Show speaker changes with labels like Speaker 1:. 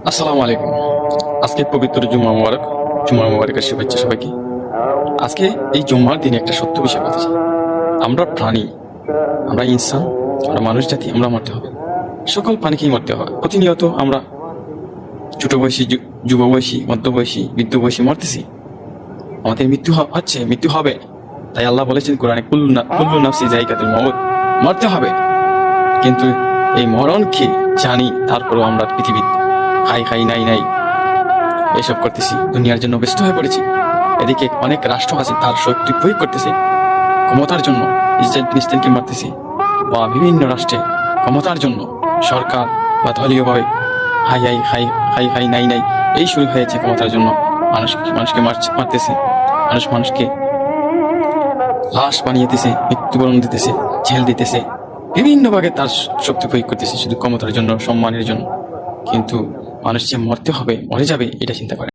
Speaker 1: আসসালামু আলাইকুম। আজকে পবিত্র জুম্মা মুবারক। জুম্মা মুবারকের শুভেচ্ছা সবাইকে। আজকে এই জুম্মার দিনে একটা সত্য বিষয় বলতে চাই। আমরা প্রাণী, আমরা ইনসান, আমরা মানুষ জাতি, আমরা মরতে হবে। সকল প্রাণীকেই মরতে হয়। প্রতিনিয়ত আমরা ছোট বয়সী, যুব বয়সী, মধ্য বয়সী, বৃদ্ধ বয়সী মরতেছি। আমাদের মৃত্যু হচ্ছে, মৃত্যু হবে। তাই আল্লাহ বলেছেন কোরআনে, কুল্লু নাফসি যায়কাতুল মউত, মরতে হবে। কিন্তু এই মরণকে জানি, তারপরেও আমরা পৃথিবী খাই খাই নাই নাই এসব করতেছি, দুনিয়ার জন্য ব্যস্ত হয়ে পড়েছি। এদিকে অনেক রাষ্ট্র আছে তার শক্তি প্রয়োগ করতেছে ক্ষমতার জন্য, ইসরায়েল ফিলিস্তিনকে মারতেছে, বা বিভিন্ন রাষ্ট্রে ক্ষমতার জন্য সরকার বা দলীয়ভাবে হাই হাই হাই হাই হাই নাই নাই এই শুরু হয়েছে ক্ষমতার জন্য। মানুষকে মারতেছে, মানুষকে লাশ বানিয়ে দিতেছে, মৃত্যুবরণ দিতেছে, জেল দিতেছে, বিভিন্ন ভাগে তার শক্তি প্রয়োগ করতেছে শুধু ক্ষমতার জন্য, সম্মানের জন্য। কিন্তু মানুষ যে মরতে হবে, মরে যাবে, এটা চিন্তা করে।